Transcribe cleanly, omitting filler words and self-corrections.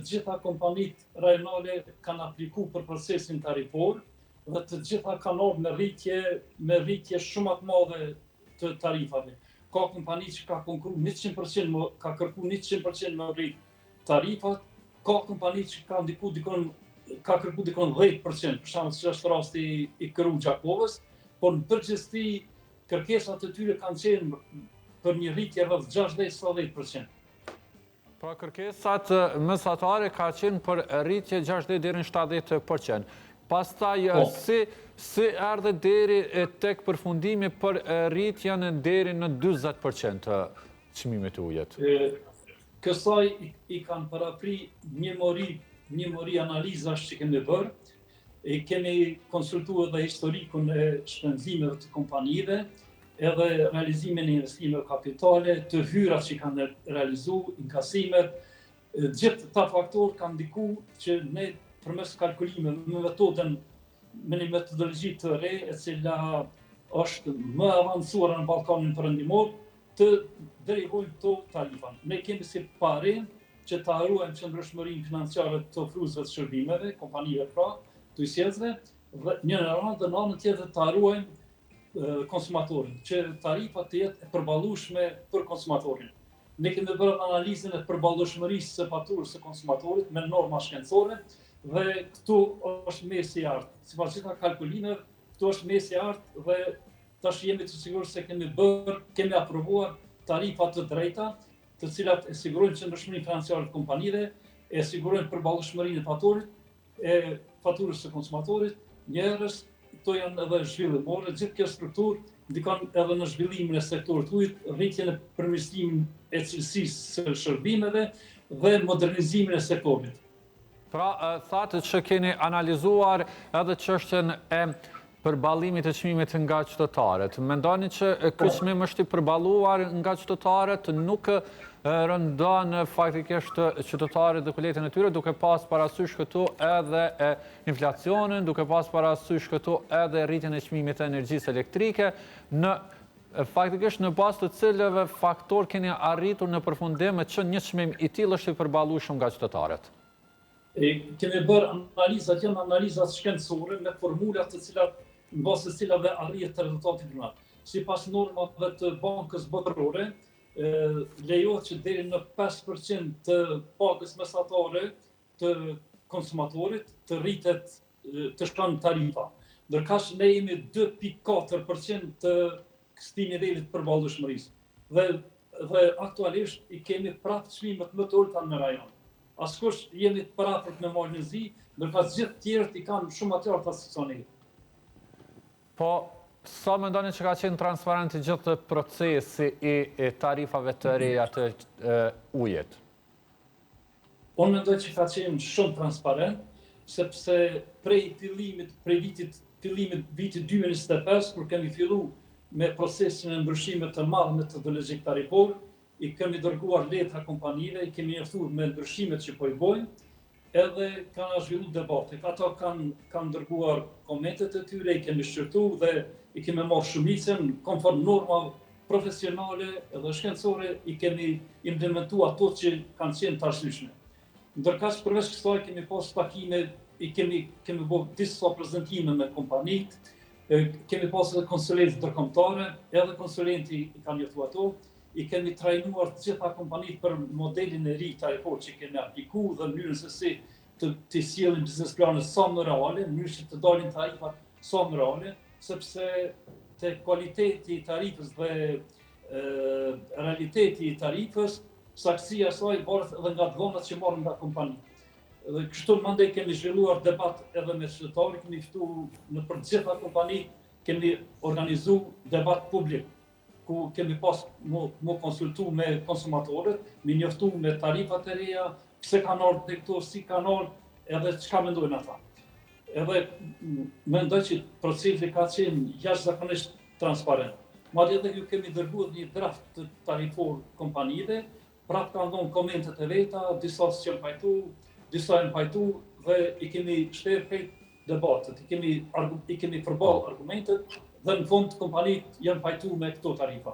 gjitha kompanitë rajonale kanë aplikuar për procesin tarifor dhe të gjitha kanë ardhur me rritje shumë të madhe të tarifave. Ka kompani që ka konkurruar 100%, ka kërkuar 100% me rrit tarifat, ka kompani që ka kërkuar dikon 10%, për shembull që është rasti i Këru Gjakovës, por në përgjithësi kërkesat e tyre kanë qenë për një rritje rreth 60-70%. Pra kërkesat mesatare ka qenë për rritje 60 deri në 70%. Pastaj si erdhe deri tek përfundimi për rritjen deri në 40% të çmimit të ujit? Kësaj i kanë parapri një mori analizash që kemi bërë, kemi konsultuar edhe historikun e shpenzimeve të kompanive, edhe realizimin e investimeve kapitale, të hyrat që kanë realizuar, inkasimet, gjithë ta faktorë kanë ndikuar që ne përmes kalkulimeve me një metodologji të re, e cila është më avancuar në Ballkanin Perëndimor, të derivojmë këto tarifa. Ne kemi si parim që të harruajmë qëndrueshmërinë financiare të ofruesve të shërbimeve, kompanive pra, të ujësjellsve, dhe një në anën tjetër të harruajmë konsumatorin, që tarifa të jetë e përballueshme për konsumatorin. Ne kemi bërë analizën e përballueshmërisë së faturës së konsumatorit me norma shkencore dhe këtu është mesi i artë. Sipas gjitha kalkulimeve, këtu është mesi i artë dhe tash jemi të sigurt se kemi aprovuar tarifa të drejta, të cilat e sigurojnë qëndrueshmërinë financiare të kompanive, e sigurojnë përballueshmërinë e faturës së konsumatorit, njerëz. Këto janë edhe zhvillimore, gjithë kjo strukturë ndikon edhe në zhvillimin e sektorit të ujit, rritjen e përmirësimit e cilësisë së shërbimeve dhe modernizimin e sektorit. Pra, thatë që keni analizuar edhe çështjen e përballimit të çmimit nga qytetarët. Mendoni që ky çmim është i përballuar nga qytetarët, nuk rëndon faktikisht qytetarët dhe kuletën e tyre, duke pas parasysh këtu edhe inflacionin, duke pas parasysh këtu edhe rritjen e çmimit të energjisë elektrike, faktikisht në bazë të cilëve faktor keni arritur në përfundim që një çmim i tillë është i përballueshëm nga qytetarët? Kemi bërë analizat, janë analizat shkencore me formulat të cilat në bazë të cilave arrihet rezultati final. Sipas normave të Bankës Botërore, lejohet që deri në 5% të pagës mesatare të konsumatorit të rritet të shkon tarifa. Ndërkaq ne jemi 2.4% të këtij nivelit të përballueshmërisë. Dhe aktualisht i kemi prapë çmimet më të ulta në rajon. Askush jemi të parafort me marrë në zi, ndërkaq gjithë tjerët i kanë shumë më të larta se sa ne. Po, sa mendoni që ka qenë transparent i gjithë procesi i tarifave të reja të ujit? Unë mendoj që ka qenë shumë transparent, sepse prej vitit 2025, kur kemi fillu me procesin e ndryshimit të madh metodologjik tarifor, i kemi dërguar letra kompanive, i kemi njoftuar me ndryshimet që po i bojnë, edhe kanë zhvilluar debate. Ata kanë dërguar komentet e tyre, i kemi shqyrtuar dhe i kemi marrë shumicën konform norma profesionale edhe shkencore, i kemi implementuar ato që kanë qenë të arsyeshme. Ndërkaq përveç kësaj kemi pas takime, i kemi bërë disa prezantime me kompanitë, kemi pas edhe konsulentë ndërkombëtare, edhe konsulenti i kanë njoftuar ato. I kemi trajnuar të gjitha kompanitë për modelin e ri tarifor që kemi aplikuar dhe mënyrën se si të sjellin biznes planet sa më reale, mënyrë që të dalin tarifat sa më reale, sepse te kualiteti i tarifës dhe realiteti i tarifës, saktësia e saj varet edhe nga dhënat që marrin nga kompanitë. Dhe kështu mandej kemi zhvilluar debat edhe me qytetarët, kemi ftuar në për të gjitha kompanitë, kemi organizuar debat publik, ku kemi pas mu konsultu me konsumatorët, me njoftu me tarifat e reja, pse kanë ardhur te këto, si kanë ardhur, edhe çka mendojnë ata. Edhe mendoj që procesi ka qenë jashtëzakonisht transparent. Madje edhe ju kemi dërguar një draft të tarifor kompanive, prapë kanë dhënë komentet e veta, disa s'janë pajtu, disa janë pajtu dhe i kemi shterë krejt debatet, i kemi përballë argumentet dhe në fund kompanitë janë pajtuar me këto tarifa.